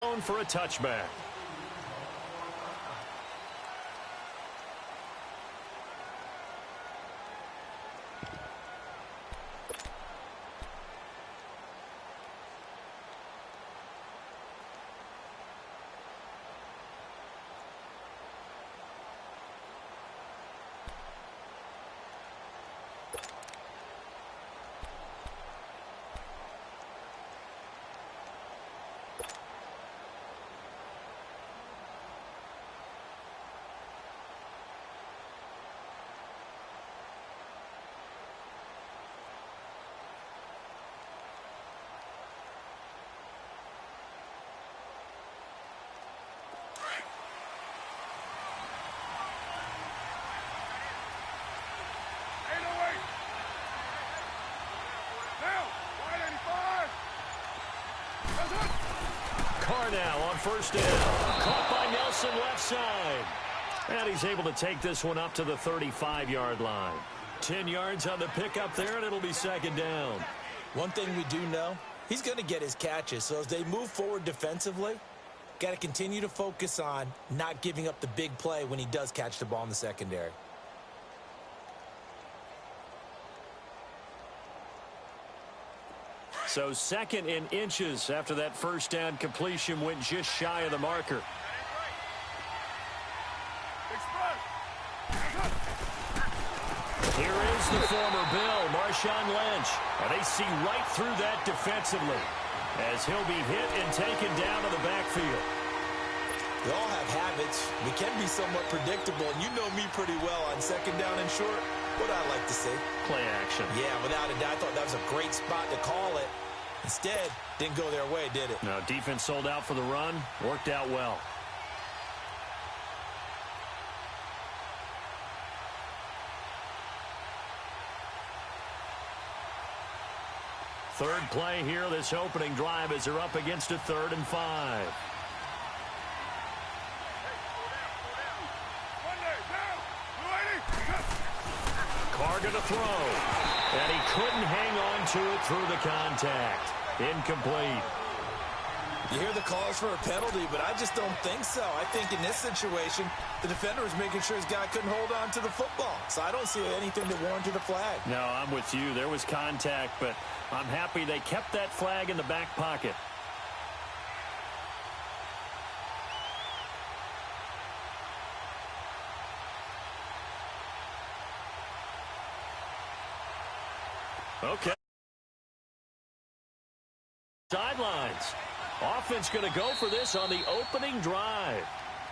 For a touchback. Now on first down. Caught by Nelson left side. And he's able to take this one up to the 35-yard line. 10 yards on the pickup there, and it'll be second down. One thing we do know, he's going to get his catches. So as they move forward defensively, got to continue to focus on not giving up the big play when he does catch the ball in the secondary. So second in inches after that first down completion went just shy of the marker. Here is the former Bill, Marshawn Lynch. And they see right through that defensively as he'll be hit and taken down to the backfield. We all have habits. We can be somewhat predictable, and you know me pretty well on second down and short. What I like to see. Play action. Yeah, without a doubt. I thought that was a great spot to call it. Instead, didn't go their way, did it? No, defense sold out for the run. Worked out well. Third play here, this opening drive as they're up against a 3rd and 5. Carr going to throw. And he couldn't hang on to it through the contact. Incomplete. You hear the calls for a penalty, but I just don't think so. I think in this situation, the defender was making sure his guy couldn't hold on to the football. So I don't see anything that warranted a flag. No, I'm with you. There was contact, but I'm happy they kept that flag in the back pocket. Okay. Sidelines. Offense going to go for this on the opening drive.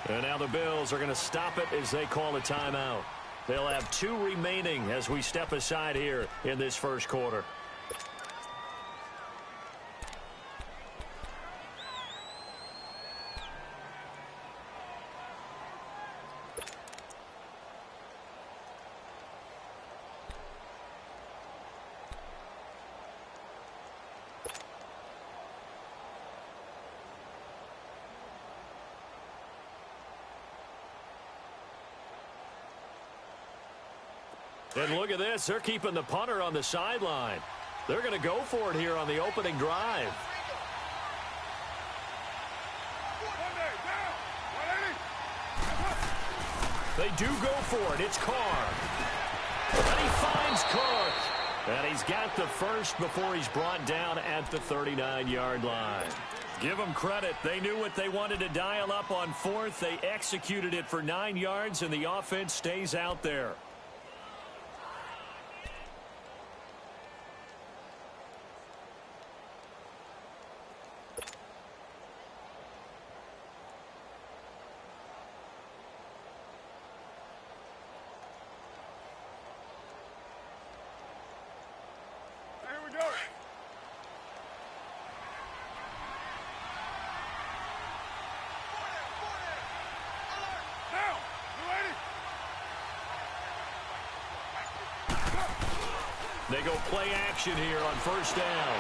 And now the Bills are going to stop it as they call a timeout. They'll have 2 remaining as we step aside here in this first quarter. And look at this. They're keeping the punter on the sideline. They're going to go for it here on the opening drive. They do go for it. It's Carr. And he finds Carr. And he's got the first before he's brought down at the 39-yard line. Give them credit. They knew what they wanted to dial up on 4th. They executed it for 9 yards, and the offense stays out there. They go play action here on first down.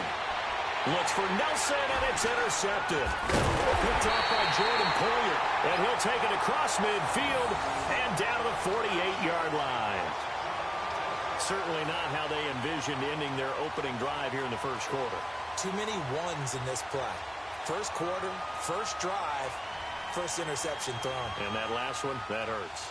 Looks for Nelson, and it's intercepted. Picked off by Jordan Poyer, and he'll take it across midfield and down to the 48-yard line. Certainly not how they envisioned ending their opening drive here in the first quarter. Too many ones in this play. First quarter, first drive, first interception thrown. And that last one, that hurts.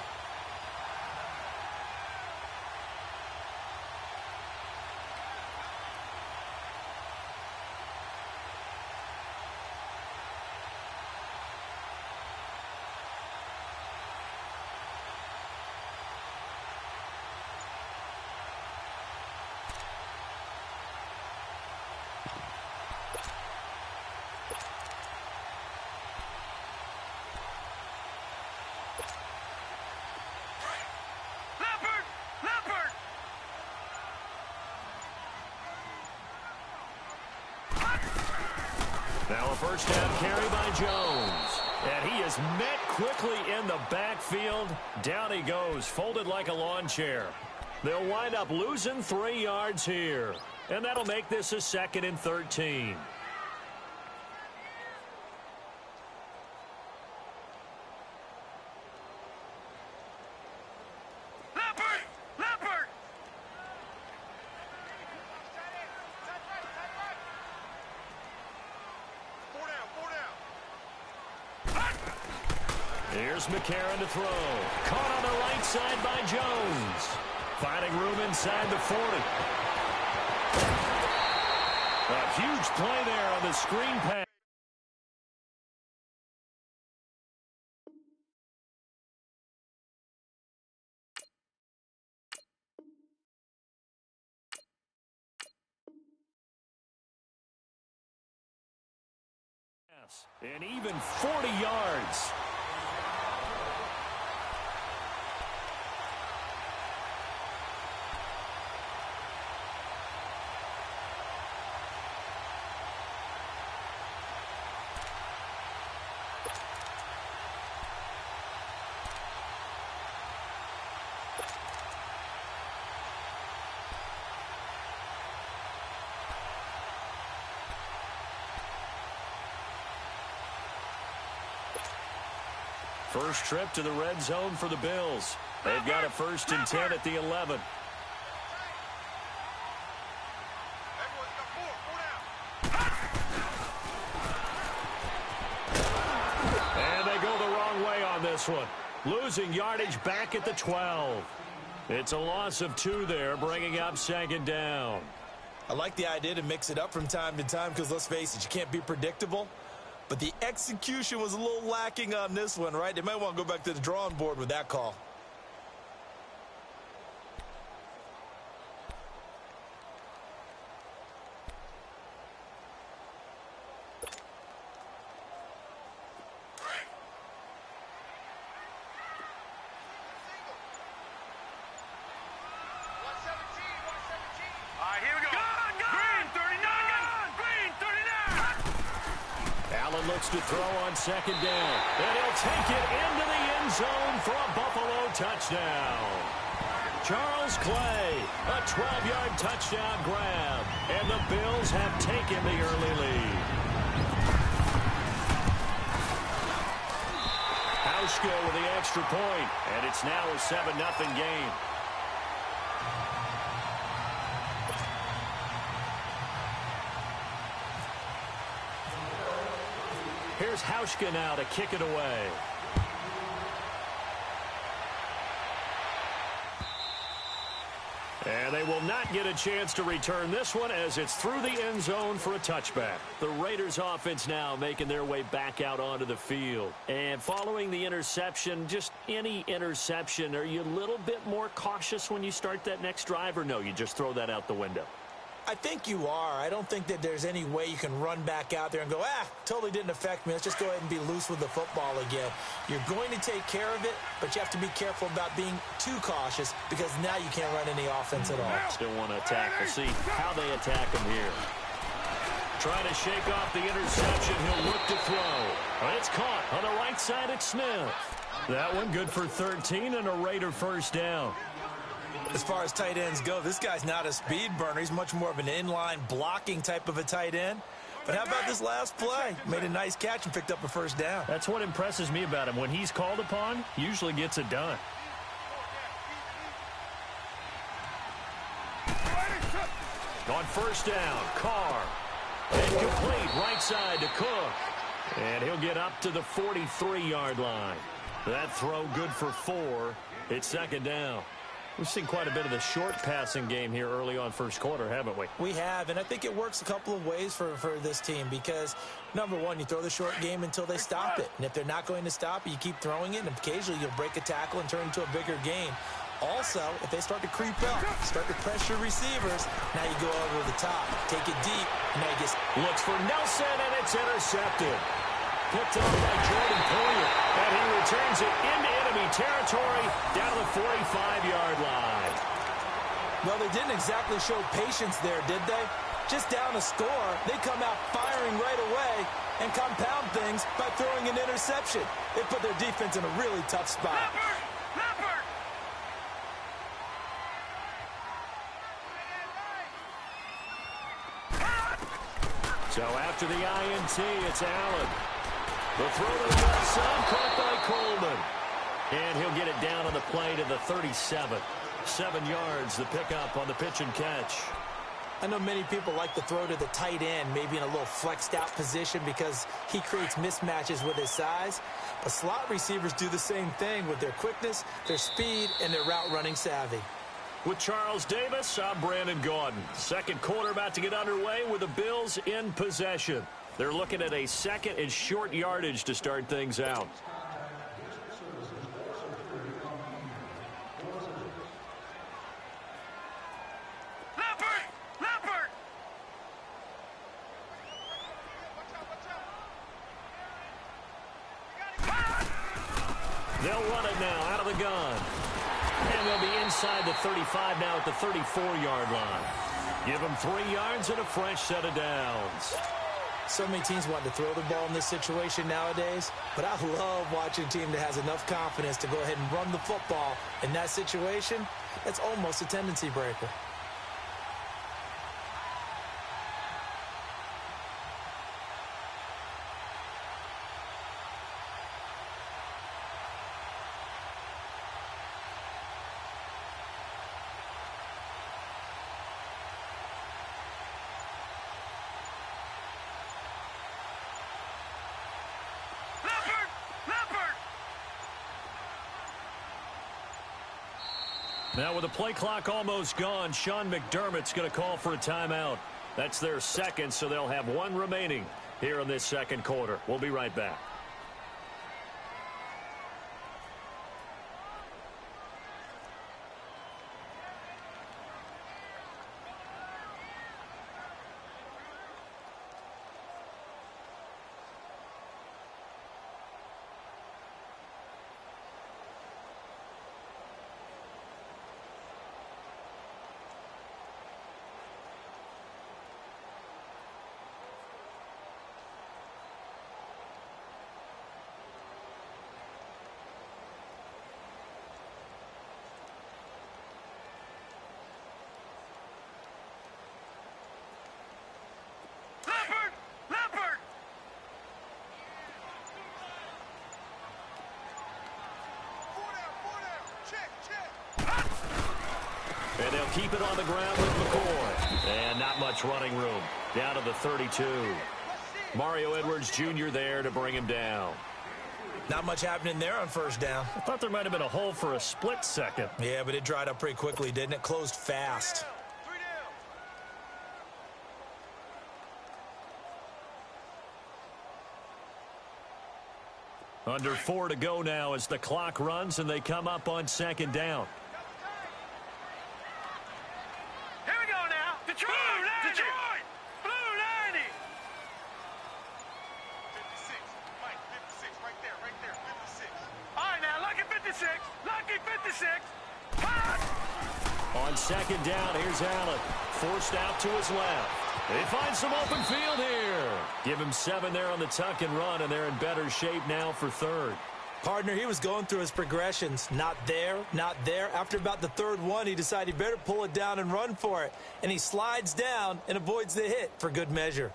Now a first down carry by Jones. And he is met quickly in the backfield. Down he goes, folded like a lawn chair. They'll wind up losing 3 yards here. And that'll make this a 2nd and 13. Here's McCarron to throw. Caught on the right side by Jones. Finding room inside the 40. A huge play there on the screen pass. And even 40 yards. First trip to the red zone for the Bills. They've got a 1st and 10 at the 11. And they go the wrong way on this one. Losing yardage back at the 12. It's a loss of 2 there, bringing up 2nd down. I like the idea to mix it up from time to time because, let's face it, you can't be predictable. But the execution was a little lacking on this one, right? They might want to go back to the drawing board with that call. Looks to throw on 2nd down. And he'll take it into the end zone for a Buffalo touchdown. Charles Clay, a 12-yard touchdown grab. And the Bills have taken the early lead. Hauschka with the extra point. And it's now a 7-0 game. Here's Hauschka now to kick it away. And they will not get a chance to return this one as it's through the end zone for a touchback. The Raiders offense now making their way back out onto the field. And following the interception, just any interception, are you a little bit more cautious when you start that next drive, or no, you just throw that out the window? I think you are. I don't think that there's any way you can run back out there and go, totally didn't affect me. Let's just go ahead and be loose with the football again. You're going to take care of it, but you have to be careful about being too cautious because now you can't run any offense at all. Still want to attack. We'll see how they attack him here. Trying to shake off the interception. He'll look to throw. It's caught on the right side at Smith. That one good for 13 and a Raider first down. As far as tight ends go, this guy's not a speed burner. He's much more of an inline blocking type of a tight end. But how about this last play? Made a nice catch and picked up a first down. That's what impresses me about him. When he's called upon, he usually gets it done. On first down, Carr. Incomplete, right side to Cook. And he'll get up to the 43-yard line. That throw good for 4. It's second down. We've seen quite a bit of the short passing game here early on first quarter, haven't we? We have, and I think it works a couple of ways for this team because, number one, you throw the short game until they stop it. And if they're not going to stop it, you keep throwing it, and occasionally you'll break a tackle and turn it into a bigger game. Also, if they start to creep up, start to pressure receivers, now you go over the top, take it deep, and now you just looks for Nelson, and it's intercepted. Picked off by Jordan Poyer, and he returns it into enemy territory down to the 45-yard line. Well, they didn't exactly show patience there, did they? Just down a score, they come out firing right away and compound things by throwing an interception. It put their defense in a really tough spot. So after the INT, it's Allen. The throw to the left side, caught by Coleman. And he'll get it down on the play to the 37. 7 yards, the pickup on the pitch and catch. I know many people like to throw to the tight end, maybe in a little flexed out position because he creates mismatches with his size. But slot receivers do the same thing with their quickness, their speed, and their route running savvy. With Charles Davis, I'm Brandon Gaudin. Second quarter about to get underway with the Bills in possession. They're looking at a second and short yardage to start things out. They'll run it now out of the gun. And they'll be inside the 35 now at the 34-yard line. Give them 3 yards and a fresh set of downs. So many teams want to throw the ball in this situation nowadays, but I love watching a team that has enough confidence to go ahead and run the football. In that situation, that's almost a tendency breaker. Now with the play clock almost gone, Sean McDermott's going to call for a timeout. That's their second, so they'll have 1 remaining here in this second quarter. We'll be right back. And they'll keep it on the ground with McCoy. And not much running room. Down to the 32. Mario Edwards Jr. there to bring him down. Not much happening there on first down. I thought there might have been a hole for a split second. Yeah, but it dried up pretty quickly, didn't it? Closed fast. Under 4 to go now as the clock runs and they come up on second down. Here we go now. Detroit! Detroit! Blue 90! 56. Mike, 56. Right there, 56. All right, now, lucky 56. Lucky 56. On second down, here's Allen. Forced out to his left. They find some open field here. Give him 7 there on the tuck and run, and they're in better shape now for third. Partner, he was going through his progressions. Not there, not there. After about the third one, he decided he better pull it down and run for it. And he slides down and avoids the hit for good measure.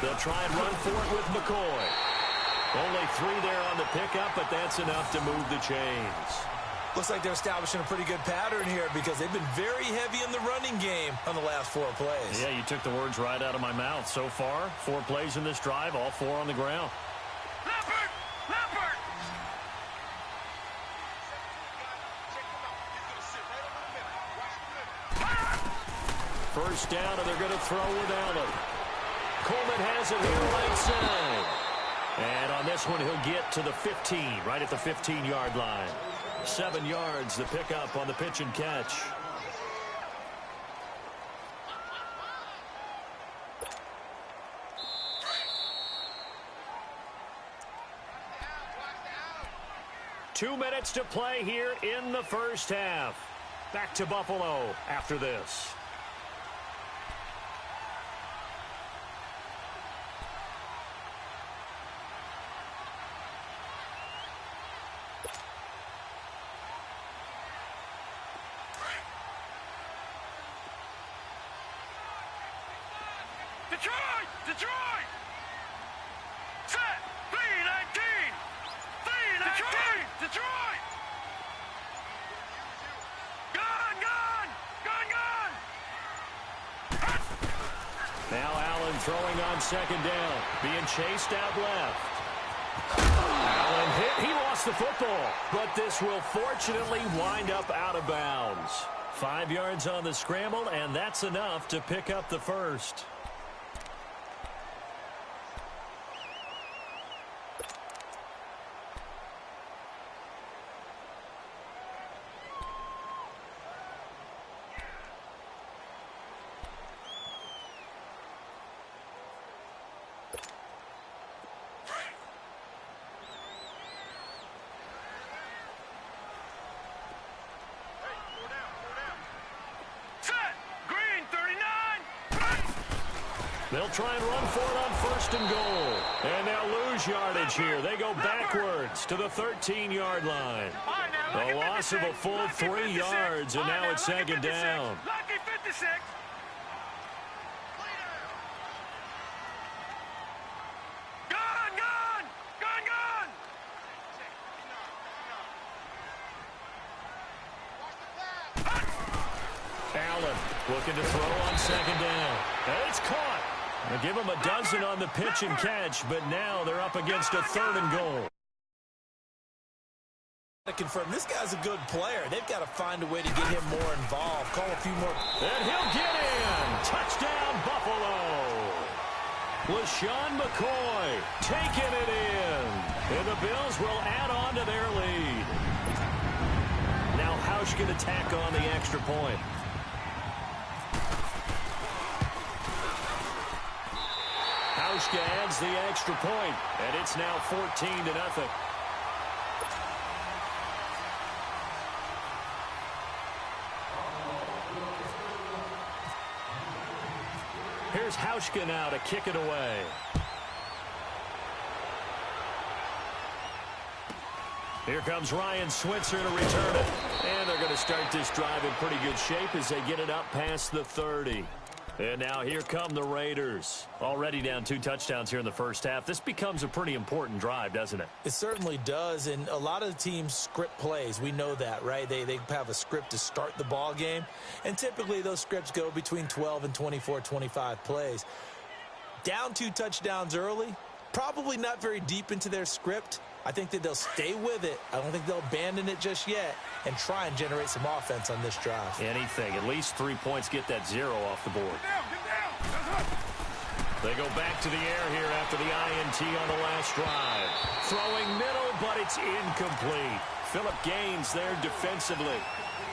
They'll try and run for it with McCoy. Only 3 there on the pickup, but that's enough to move the chains. Looks like they're establishing a pretty good pattern here because they've been very heavy in the running game on the last 4 plays. Yeah, you took the words right out of my mouth. So far, 4 plays in this drive, all 4 on the ground. Leopard! Leopard! First down, and they're going to throw with Allen. Coleman has it here right side. And on this one, he'll get to the 15, right at the 15-yard line. 7 yards, the pickup on the pitch and catch. Two minutes to play here in the first half. Back to Buffalo after this. Detroit! Detroit! Set! 3-19! 3-19! Detroit! Gun! Gun! Gun! Gun! Now Allen throwing on second down. Being chased out left. Allen hit. He lost the football. But this will fortunately wind up out of bounds. 5 yards on the scramble, and that's enough to pick up the first. They'll try and run for it on first and goal. And they'll lose yardage here. They go backwards to the 13-yard line. A loss of a full 3 yards, and now it's second down. Lucky 56. Gun! Gun! Gun! Gun! Allen looking to throw on second down. And it's caught. They'll give him a dozen on the pitch and catch, but now they're up against a 3rd and goal. To confirm, this guy's a good player. They've got to find a way to get him more involved. Call a few more. And he'll get in. Touchdown, Buffalo. LaShawn McCoy taking it in. And the Bills will add on to their lead. Now Housh going to tack on the extra point. Hauschka adds the extra point, and it's now 14-0. Here's Hauschka now to kick it away. Here comes Ryan Switzer to return it. And they're going to start this drive in pretty good shape as they get it up past the 30. And now here come the Raiders. Already down 2 touchdowns here in the first half. This becomes a pretty important drive, doesn't it? It certainly does, and a lot of the teams script plays. We know that, right? They have a script to start the ball game, and typically those scripts go between 12 and 24, 25 plays. Down 2 touchdowns early, probably not very deep into their script. I think that they'll stay with it. I don't think they'll abandon it just yet and try and generate some offense on this drive. Anything. At least 3 points, get that 0 off the board. They go back to the air here after the INT on the last drive. Throwing middle, but it's incomplete. Phillip Gaines there defensively.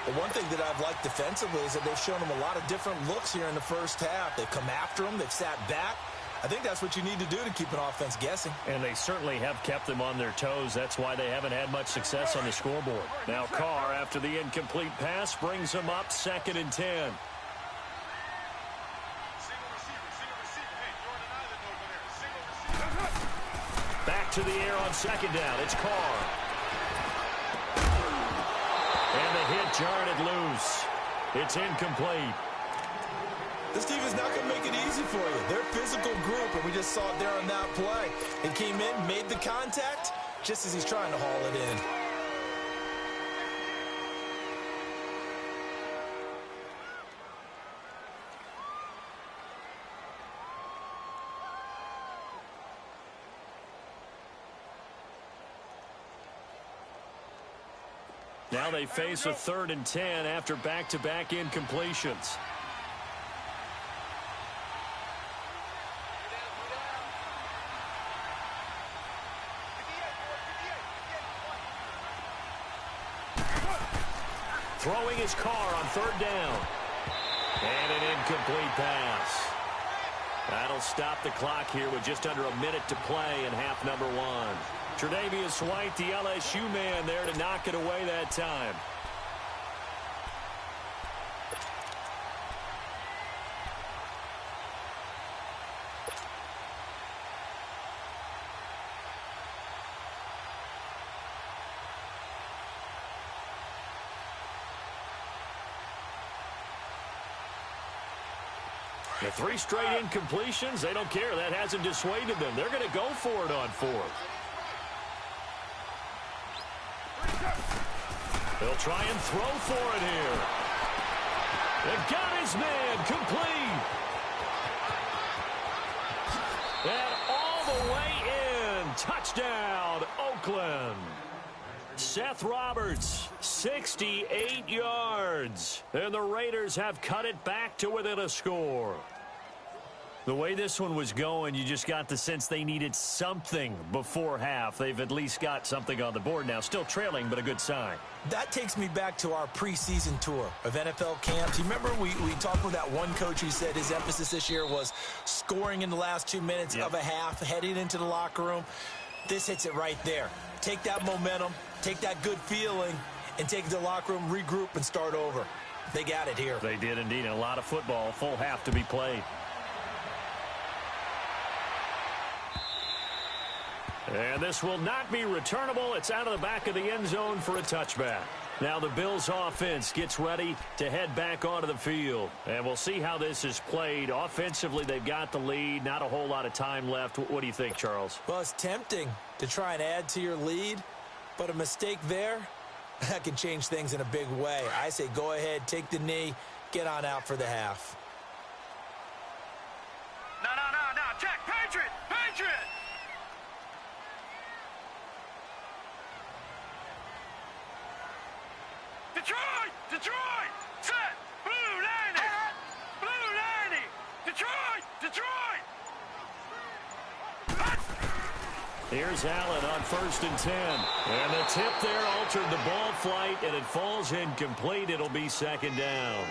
The one thing that I've liked defensively is that they've shown them a lot of different looks here in the first half. They've come after them. They've sat back. I think that's what you need to do to keep an offense guessing. And they certainly have kept them on their toes. That's why they haven't had much success on the scoreboard. Now Carr, after the incomplete pass, brings them up 2nd and 10. Back to the air on 2nd down. It's Carr. And the hit jarred it loose. It's incomplete. This team is not going to make it easy for you. They're a physical group, and we just saw it there on that play. He came in, made the contact, just as he's trying to haul it in. Now they face a 3rd and 10 after back-to-back incompletions. Throwing his car on 3rd down. And an incomplete pass. That'll stop the clock here with just under a minute to play in half number 1. Tre'Davious White, the LSU man, there to knock it away that time. The 3 straight incompletions, they don't care. That hasn't dissuaded them. They're going to go for it on 4th. They'll try and throw for it here. They've got his man complete. And all the way in. Touchdown, Oakland. Seth Roberts, 68 yards. And the Raiders have cut it back to within a score. The way this one was going, you just got the sense they needed something before half. They've at least got something on the board now. Still trailing, but a good sign. That takes me back to our preseason tour of NFL camps. You remember we talked with that one coach who said his emphasis this year was scoring in the last 2 minutes of a half, heading into the locker room. This hits it right there. Take that momentum, take that good feeling, and take it to the locker room, regroup, and start over. They got it here. They did indeed. And a lot of football, full half to be played. And this will not be returnable. It's out of the back of the end zone for a touchback. Now the Bills offense gets ready to head back onto the field. And we'll see how this is played. Offensively, they've got the lead. Not a whole lot of time left. What do you think, Charles? Well, it's tempting to try and add to your lead, but a mistake there, that can change things in a big way. I say go ahead, take the knee, get on out for the half. No, check, Patriot! Detroit! Set! Blue 90! Detroit! Here's Allen on 1st and 10. And the tip there altered the ball flight, and it falls incomplete. It'll be 2nd down.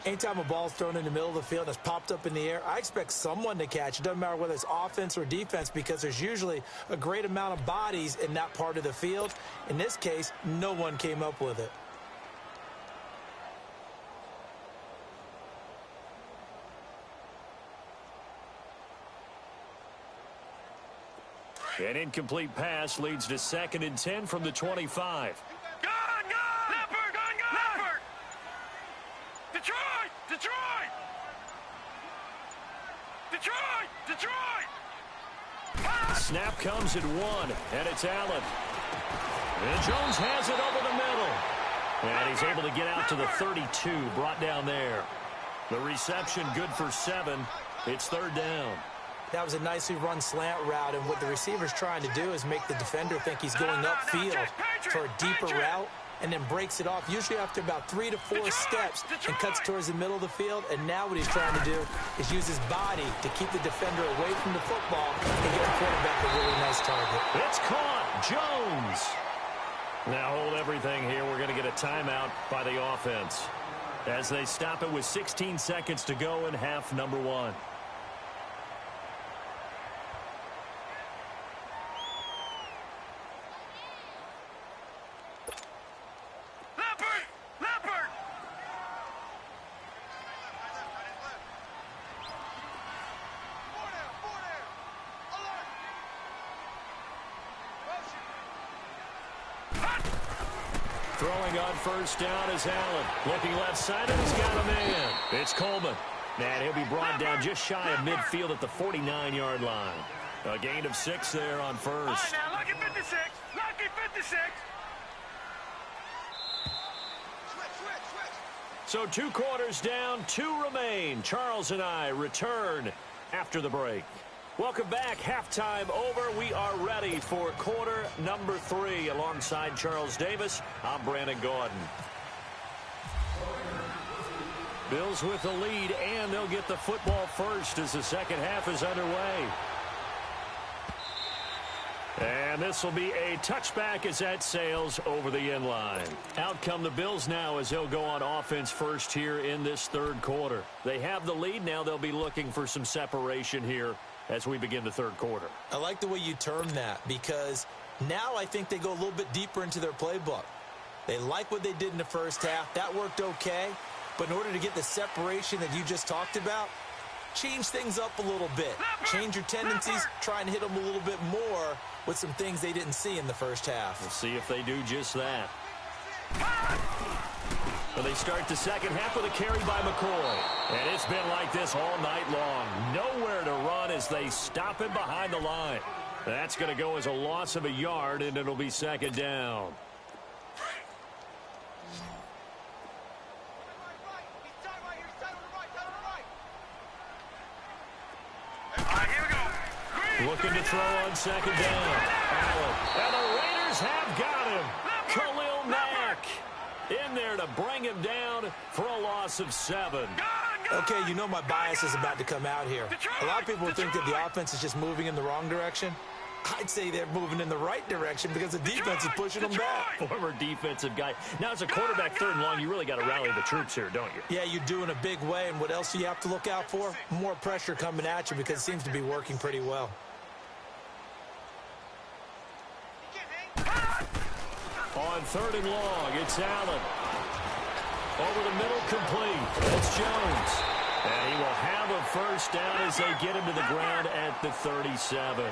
Anytime a ball's thrown in the middle of the field and it's popped up in the air, I expect someone to catch. It doesn't matter whether it's offense or defense because there's usually a great amount of bodies in that part of the field. In this case, no one came up with it. An incomplete pass leads to 2nd and 10 from the 25. Gun! Leopard! Detroit! Snap comes at 1, and it's Allen. And Jones has it over the middle. And he's able to get out to the 32, brought down there. The reception good for 7. It's 3rd down. That was a nicely run slant route, and what the receiver's trying to do is make the defender think he's going upfield for a deeper route, and then breaks it off, usually after about 3 to 4 steps, and cuts towards the middle of the field. And now what he's trying to do is use his body to keep the defender away from the football and get the quarterback a really nice target. It's caught. Jones. Now hold everything here. We're going to get a timeout by the offense as they stop it with 16 seconds to go in half number 1. Throwing on first down is Allen. Looking left-sided, he's got a man. It's Coleman. And he'll be brought down just shy of midfield at the 49-yard line. A gain of 6 there on first. All right, now, lucky 56. Lucky 56. So 2 quarters down, 2 remain. Charles and I return after the break. Welcome back. Halftime over. We are ready for quarter number 3. Alongside Charles Davis, I'm Brandon Gordon. Bills with the lead, and they'll get the football first as the second half is underway. And this will be a touchback as that sails over the end line. Out come the Bills now as they'll go on offense first here in this third quarter. They have the lead. Now they'll be looking for some separation here as we begin the third quarter. I like the way you term that because now I think they go a little bit deeper into their playbook. They like what they did in the first half. That worked okay. But in order to get the separation that you just talked about, change things up a little bit. Change your tendencies. Try and hit them a little bit more with some things they didn't see in the first half. We'll see if they do just that. Well, they start the second half with a carry by McCoy. And it's been like this all night long. Nowhere to run as they stop him behind the line. That's going to go as a loss of a yard, and it'll be second down. Looking to throw on second down. Allen. And the Raiders have got him. Khalil Mack in there to bring him down for a loss of 7. Okay, you know my bias is about to come out here. A lot of people think that the offense is just moving in the wrong direction. I'd say they're moving in the right direction because the defense is pushing them back. Former defensive guy. Now, as a quarterback, third and long, you really got to rally the troops here, don't you? Yeah, you do in a big way. And what else do you have to look out for? More pressure coming at you because it seems to be working pretty well. On third and long, it's Allen. Over the middle, complete. It's Jones. And he will have a first down as they get him to the ground at the 37.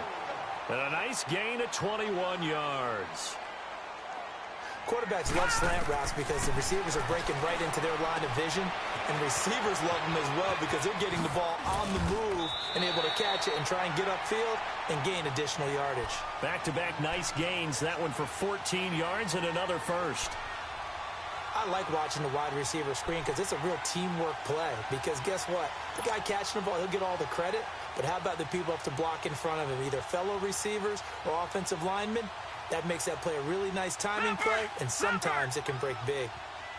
And a nice gain of 21 yards. Quarterbacks love slant routes because the receivers are breaking right into their line of vision. And receivers love them as well because they're getting the ball on the move and able to catch it and try and get upfield and gain additional yardage. Back-to-back nice gains. That one for 14 yards and another first. I like watching the wide receiver screen because it's a real teamwork play. Because guess what? The guy catching the ball, he'll get all the credit. But how about the people up to block in front of him, either fellow receivers or offensive linemen? That makes that play a really nice timing play, and sometimes it can break big.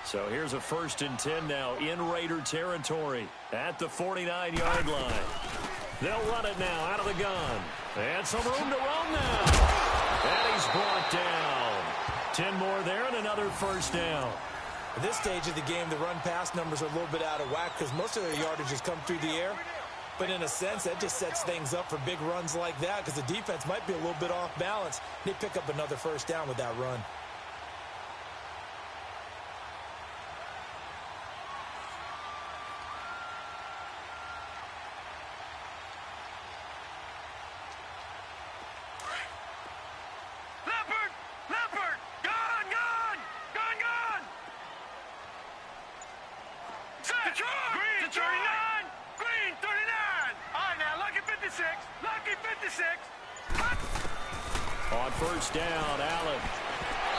So here's a 1st and 10 now in Raider territory at the 49-yard line. They'll run it now out of the gun. And some room to run now. And he's brought down. 10 more there and another first down. At this stage of the game, the run-pass numbers are a little bit out of whack because most of their yardage has come through the air. But in a sense, that just sets things up for big runs like that because the defense might be a little bit off balance. They pick up another first down with that run. On first down, Allen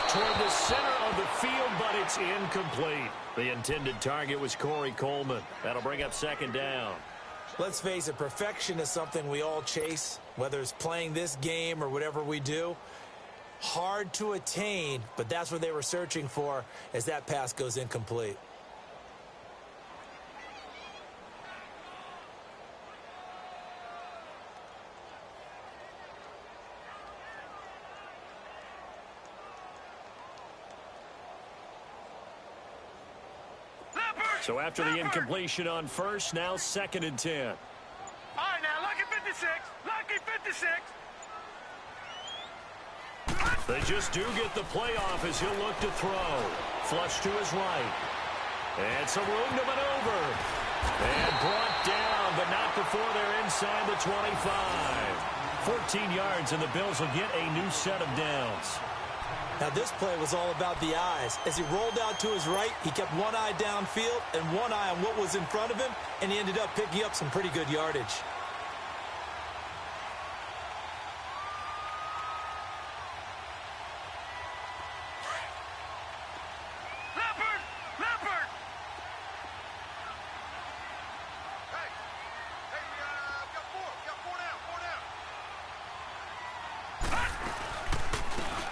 toward the center of the field, but it's incomplete. The intended target was Corey Coleman. That'll bring up second down. Let's face it, perfection is something we all chase, whether it's playing this game or whatever we do. Hard to attain, but that's what they were searching for as that pass goes incomplete. So after the incompletion on first, now 2nd and 10. All right, now, lucky 56. Lucky 56. They just do get the playoff as he'll look to throw. Flush to his right. And some room to maneuver. And brought down, but not before they're inside the 25. 14 yards, and the Bills will get a new set of downs. Now, this play was all about the eyes. As he rolled out to his right, he kept one eye downfield and one eye on what was in front of him, and he ended up picking up some pretty good yardage.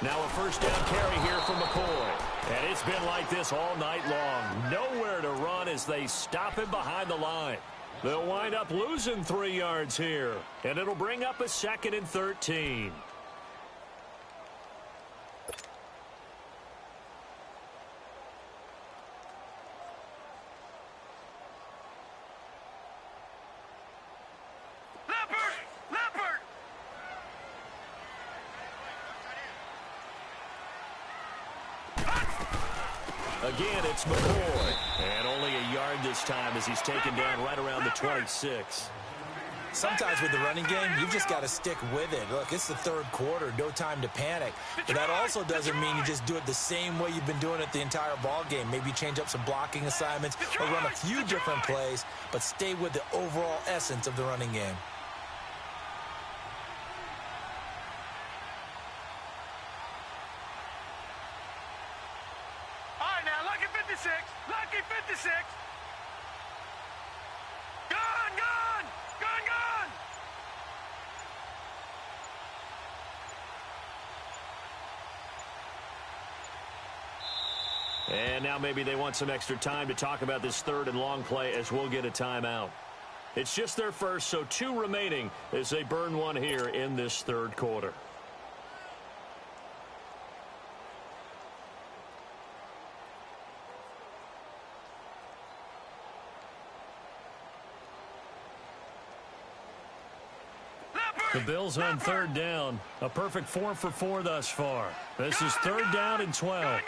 Now a first down carry here from McCoy. And it's been like this all night long. Nowhere to run as they stop him behind the line. They'll wind up losing 3 yards here. And it'll bring up a 2nd and 13. Again, it's McCoy. And only a yard this time as he's taken down right around the 26. Sometimes with the running game, you've just got to stick with it. Look, it's the 3rd quarter, no time to panic. But that also doesn't mean you just do it the same way you've been doing it the entire ball game. Maybe change up some blocking assignments or run a few different plays, but stay with the overall essence of the running game. Lucky 56. Gone, gone, gone, gone. And now maybe they want some extra time to talk about this 3rd and long play as we'll get a timeout. It's just their first, so 2 remaining as they burn one here in this 3rd quarter. The Bills on 3rd down. A perfect 4 for 4 thus far. This is 3rd down and 12.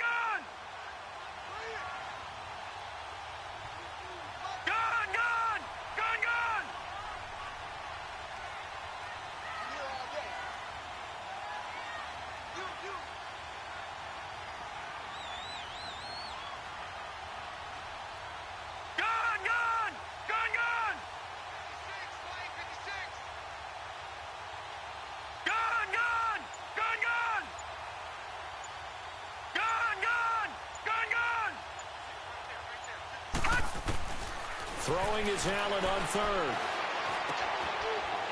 Throwing is Allen on 3rd.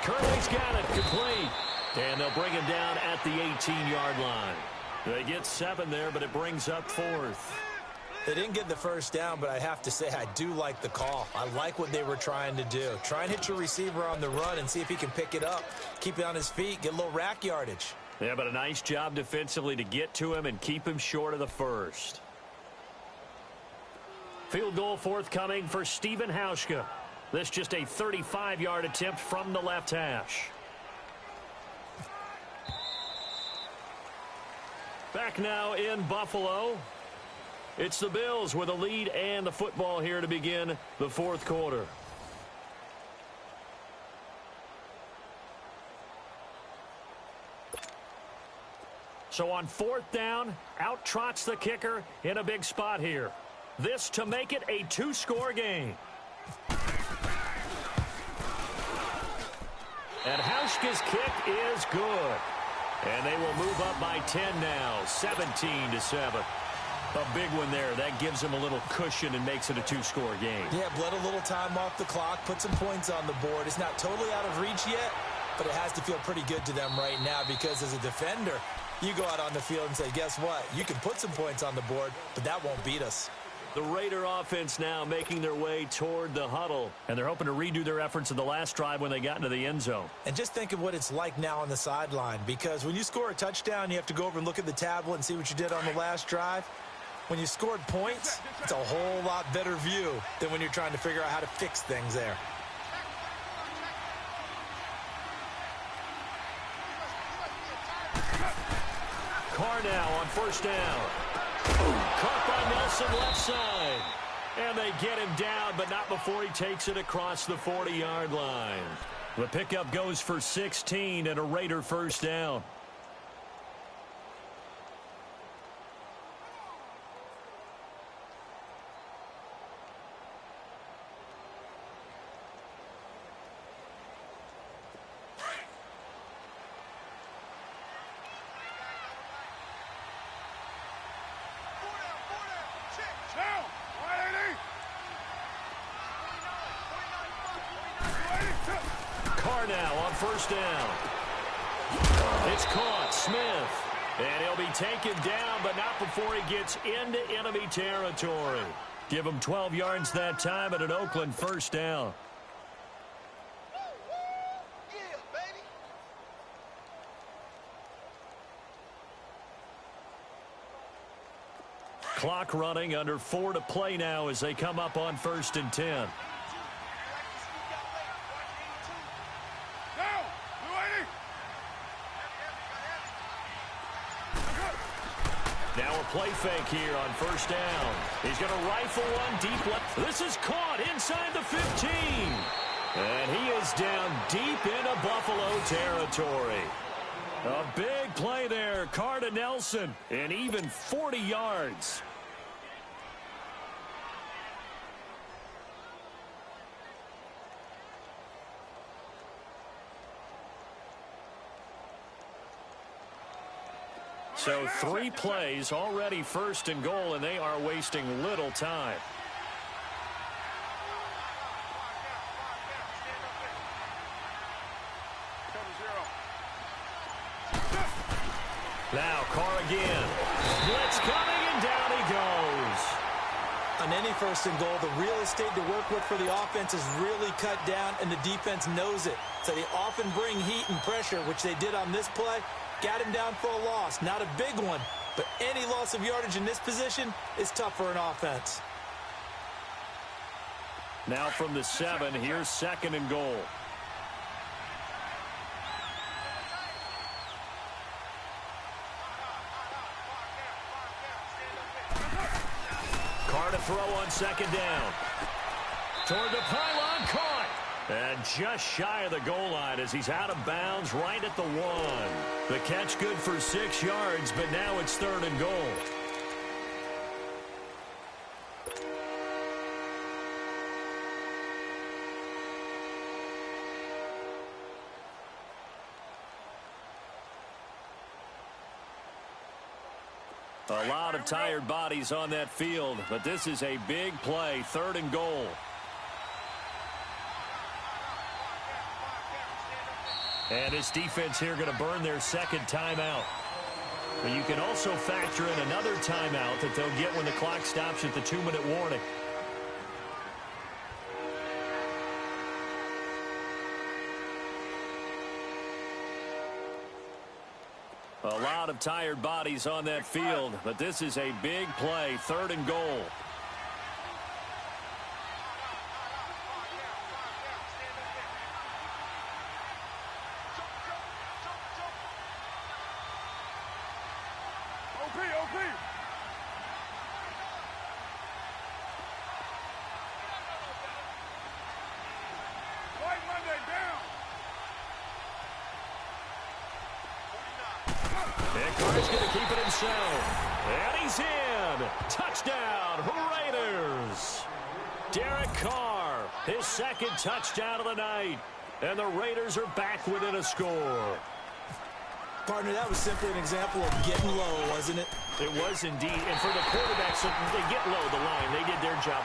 Curley's got it complete. And they'll bring him down at the 18-yard line. They get 7 there, but it brings up 4th. They didn't get the first down, but I have to say I do like the call. I like what they were trying to do. Try and hit your receiver on the run and see if he can pick it up. Keep it on his feet, get a little rack yardage. Yeah, but a nice job defensively to get to him and keep him short of the first. Field goal forthcoming for Stephen Hauschka. This just a 35-yard attempt from the left hash. Back now in Buffalo. It's the Bills with a lead and the football here to begin the 4th quarter. So on 4th down, out trots the kicker in a big spot here. This to make it a 2-score game. And Hauschka's kick is good. And they will move up by 10 now, 17-7. A big one there. That gives them a little cushion and makes it a 2-score game. Yeah, bled a little time off the clock, put some points on the board. It's not totally out of reach yet, but it has to feel pretty good to them right now because as a defender, you go out on the field and say, guess what? You can put some points on the board, but that won't beat us. The Raider offense now making their way toward the huddle. And they're hoping to redo their efforts in the last drive when they got into the end zone. And just think of what it's like now on the sideline. Because when you score a touchdown, you have to go over and look at the tablet and see what you did on the last drive. When you scored points, it's a whole lot better view than when you're trying to figure out how to fix things there. Carr now on 1st down. Caught by Nelson left side. And they get him down, but not before he takes it across the 40-yard line. The pickup goes for 16 and a Raider 1st down. Carr now on first down. It's caught. Smith. And he'll be taken down, but not before he gets into enemy territory. Give him 12 yards that time at an Oakland first down. Clock running, under 4 to play now as they come up on 1st and 10. Now a play fake here on first down. He's going to rifle one deep left. This is caught inside the 15. And he is down deep into Buffalo territory. A big play there. Carr to Nelson. And even 40 yards. So 3 plays, already 1st and goal, and they are wasting little time. Now Carr again. Blitz coming, and down he goes. On any 1st and goal, the real estate to work with for the offense is really cut down, and the defense knows it. So they often bring heat and pressure, which they did on this play. Got him down for a loss. Not a big one, but any loss of yardage in this position is tough for an offense. Now from the 7, here's 2nd and goal. Carr to throw on 2nd down. Toward the pylon, caught. And just shy of the goal line as he's out of bounds right at the 1. The catch good for 6 yards, but now it's 3rd and goal. A lot of tired bodies on that field, but this is a big play, 3rd and goal. And this defense here going to burn their 2nd timeout. But you can also factor in another timeout that they'll get when the clock stops at the 2-minute warning. A lot of tired bodies on that field, but this is a big play, 3rd and goal. And Carr's going to keep it himself. And he's in. Touchdown, Raiders. Derek Carr, his 2nd touchdown of the night. And the Raiders are back within a score. Partner, that was simply an example of getting low, wasn't it? It was indeed. And for the quarterbacks, they get low the line. They did their job.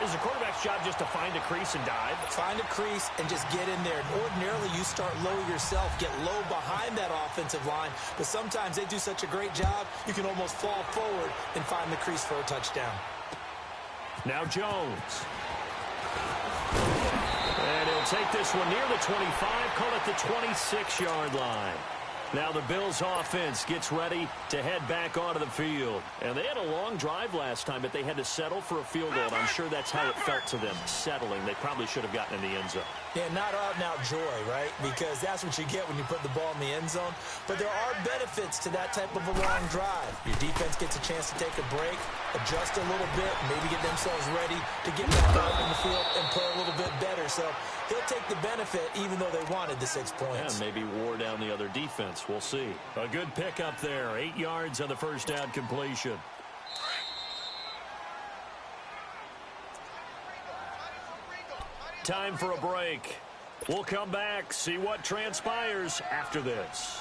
Is the quarterback's job just to find a crease and dive? Find a crease and just get in there. Ordinarily, you start low yourself, get low behind that offensive line. But sometimes they do such a great job, you can almost fall forward and find the crease for a touchdown. Now Jones. And he'll take this one near the 25, call it the 26-yard line. Now the Bills offense gets ready to head back onto the field. And they had a long drive last time, but they had to settle for a field goal. And I'm sure that's how it felt to them, settling. They probably should have gotten in the end zone. Yeah, not out-and-out joy, right? Because that's what you get when you put the ball in the end zone. But there are benefits to that type of a long drive. Your defense gets a chance to take a break, adjust a little bit, maybe get themselves ready to get back out in the field and play a little bit better. So he'll take the benefit even though they wanted the 6 points. And maybe wore down the other defense. We'll see. A good pickup there. 8 yards on the first down completion. Time for a break. We'll come back, see what transpires after this.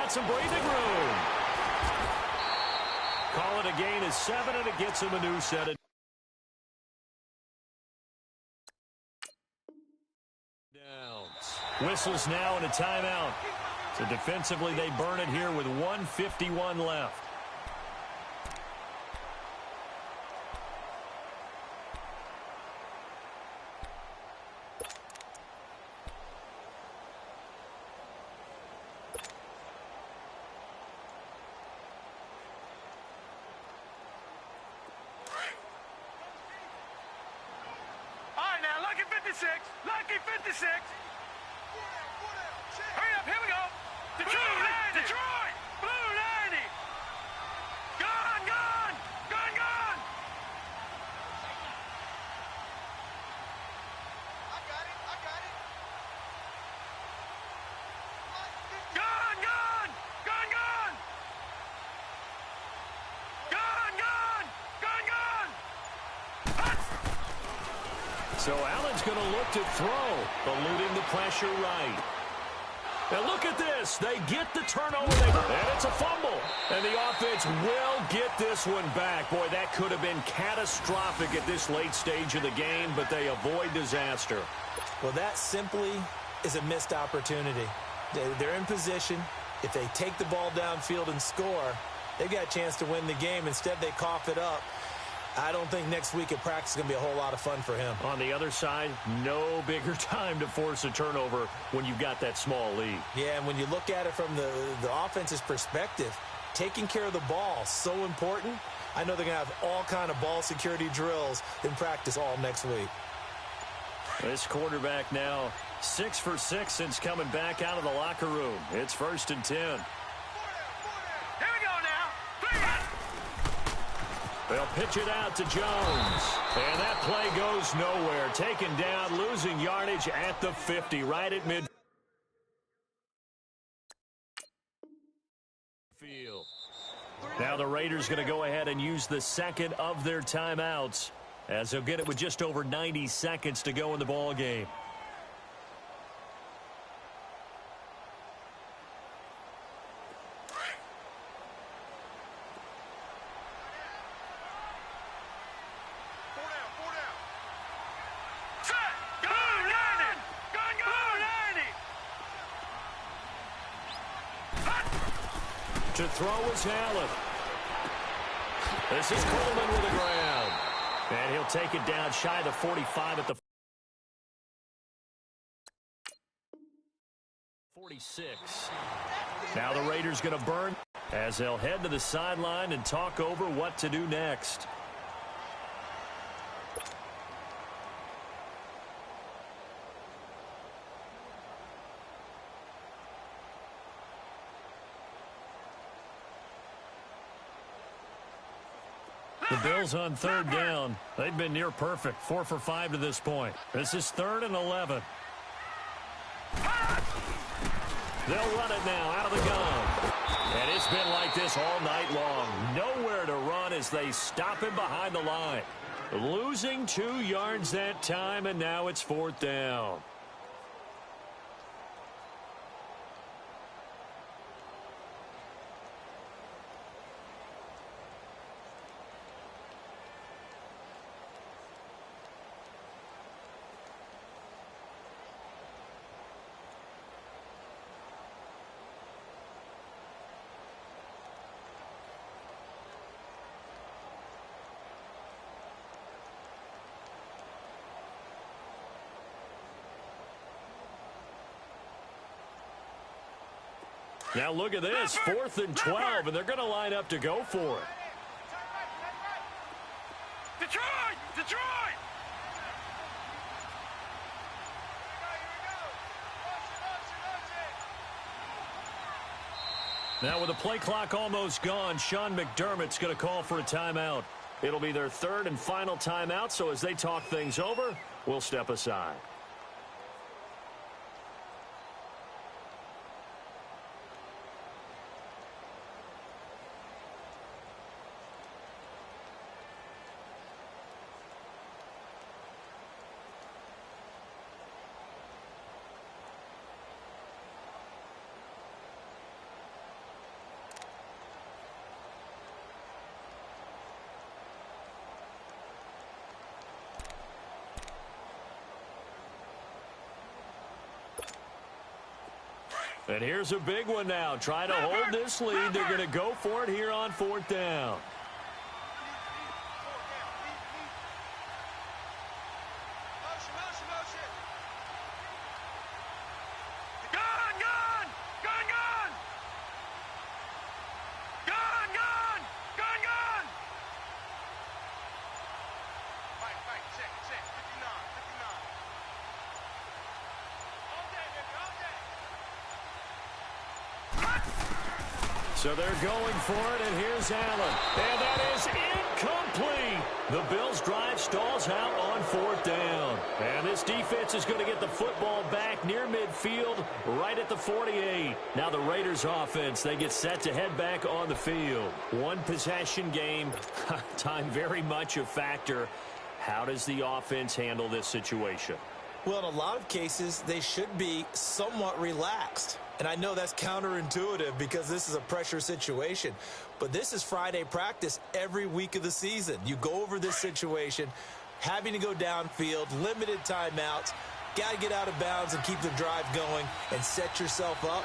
got some breathing room. Call it a gain of 7, and it gets him a new set of downs. Whistles now and a timeout. So defensively, they burn it here with 1:51 left. All right, now, lucky 56. Lucky 56. Hurry up, here we go. Detroit! Detroit! Blue 90! Gone, gone! Gone, gone! I got it. Gone, gone! Gone, gone! Gone, gone! Gone, gone! So Allen's going to look to throw, eluding the pressure right. And look at this. They get the turnover, and it's a fumble. And the offense will get this one back. Boy, that could have been catastrophic at this late stage of the game, but they avoid disaster. Well, that simply is a missed opportunity. They're in position. If they take the ball downfield and score, they've got a chance to win the game. Instead, they cough it up. I don't think next week at practice is going to be a whole lot of fun for him. On the other side, no bigger time to force a turnover when you've got that small lead. Yeah, and when you look at it from the offense's perspective, taking care of the ball, so important. I know they're going to have all kind of ball security drills in practice all next week. This quarterback now 6 for 6 since coming back out of the locker room. It's 1st and 10. Here we go now. Bring it! They'll pitch it out to Jones. And that play goes nowhere. Taken down, losing yardage at the 50, right at midfield. Now the Raiders going to go ahead and use the second of their timeouts, as they'll get it with just over 90 seconds to go in the ball game. To throw is Allen. This is Coleman with the grab. And he'll take it down shy of the 45 at the 46. Now the Raiders going to burn as they'll head to the sideline and talk over what to do next. The Bills on 3rd down. They've been near perfect, 4 for 5 to this point. This is 3rd and 11. They'll run it now out of the gun. And it's been like this all night long. Nowhere to run as they stop him behind the line. Losing 2 yards that time, and now it's 4th down. Now look at this, 4th and 12, and they're going to line up to go for it. Detroit! Detroit! Now with the play clock almost gone, Sean McDermott's going to call for a timeout. It'll be their 3rd and final timeout, so as they talk things over, we'll step aside. And here's a big one now. Trying to hold this lead. They're going to go for it here on 4th down. So they're going for it, and here's Allen. And that is incomplete. The Bills' drive stalls out on 4th down. And this defense is going to get the football back near midfield, right at the 48. Now the Raiders' offense, they get set to head back on the field. One possession game, time very much a factor. How does the offense handle this situation? Well, in a lot of cases, they should be somewhat relaxed. And I know that's counterintuitive because this is a pressure situation. But this is Friday practice every week of the season. You go over this situation, having to go downfield, limited timeouts, got to get out of bounds and keep the drive going and set yourself up.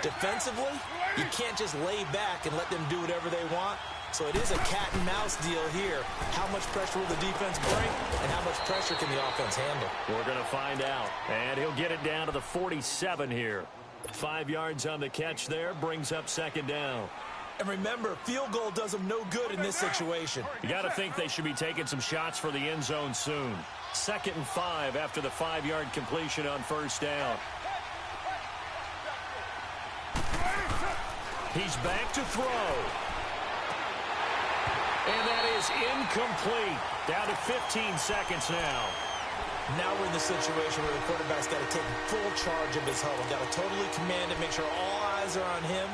Defensively, you can't just lay back and let them do whatever they want. So it is a cat and mouse deal here. How much pressure will the defense bring, and how much pressure can the offense handle? We're going to find out. And he'll get it down to the 47 here. 5 yards on the catch there, brings up 2nd down. And remember, field goal does them no good in this situation. You got to think they should be taking some shots for the end zone soon. 2nd and 5 after the 5-yard completion on 1st down. He's back to throw. And that is incomplete. Down to 15 seconds now. Now we're in the situation where the quarterback's got to take full charge of his huddle. Got to totally command it, make sure all eyes are on him.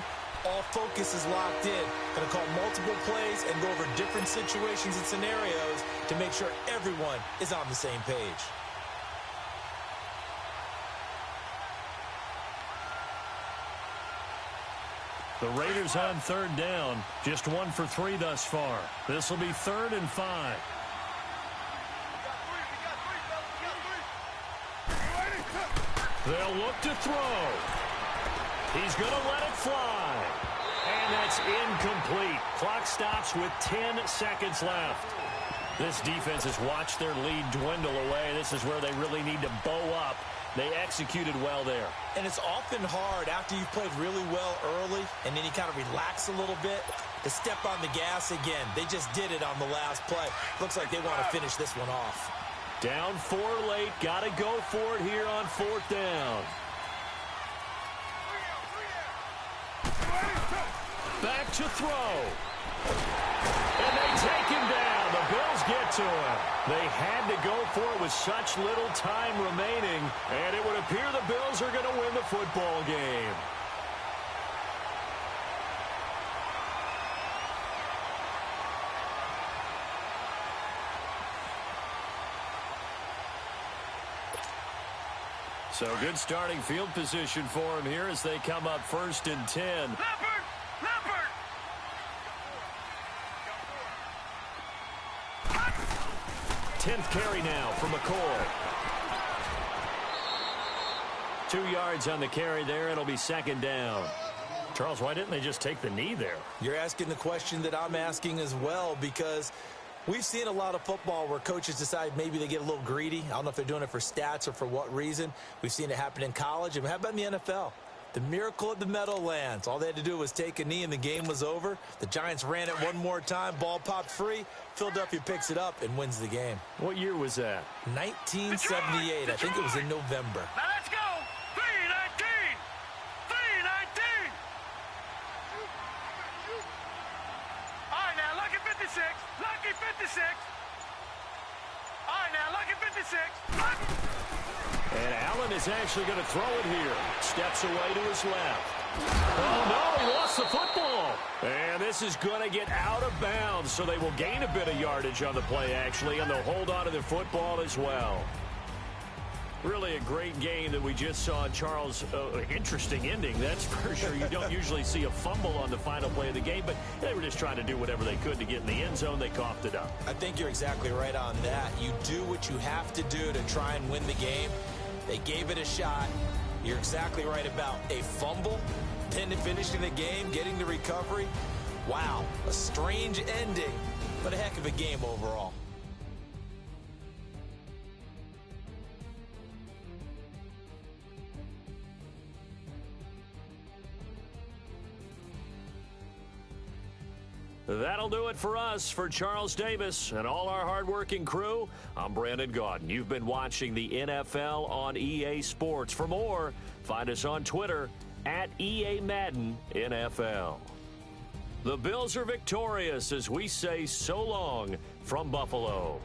All focus is locked in. Going to call multiple plays and go over different situations and scenarios to make sure everyone is on the same page. The Raiders on 3rd down. Just 1 for 3 thus far. This will be 3rd and 5. They'll look to throw. He's going to let it fly. And that's incomplete. Clock stops with 10 seconds left. This defense has watched their lead dwindle away. This is where they really need to bow up. They executed well there. And it's often hard after you've played really well early and then you kind of relax a little bit to step on the gas again. They just did it on the last play. Looks like they want to finish this one off. Down 4 late. Got to go for it here on 4th down. Back to throw. And they take him down. The Bills get to him. They had to go for it with such little time remaining, and it would appear the Bills are going to win the football game. So good starting field position for him here as they come up 1st and 10. Leopard! Leopard! 10th carry now for McCoy. 2 yards on the carry there. It'll be 2nd down. Charles, why didn't they just take the knee there? You're asking the question that I'm asking as well, because we've seen a lot of football where coaches decide maybe they get a little greedy. I don't know if they're doing it for stats or for what reason. We've seen it happen in college. And how about in the NFL? The miracle of the Meadowlands. All they had to do was take a knee and the game was over. The Giants ran it one more time. Ball popped free. Philadelphia picks it up and wins the game. What year was that? 1978. I think it was in November. Now let's go! 319! 319! All right, now, lucky 56. Lucky 56. All right, now, lucky 56. Lucky. And Allen is actually going to throw it here. Steps away to his left. Oh, no, he lost the football. And this is going to get out of bounds, so they will gain a bit of yardage on the play, actually, and they'll hold on to the football as well. Really a great game that we just saw, Charles. Interesting ending, that's for sure. You don't usually see a fumble on the final play of the game, but they were just trying to do whatever they could to get in the end zone. They coughed it up. I think you're exactly right on that. You do what you have to do to try and win the game. They gave it a shot. You're exactly right about a fumble, then finishing the game, getting the recovery. Wow, a strange ending, but a heck of a game overall. That'll do it for us. For Charles Davis and all our hardworking crew, I'm Brandon Gaudin. You've been watching the NFL on EA Sports. For more, find us on Twitter at EA Madden NFL. The Bills are victorious as we say so long from Buffalo.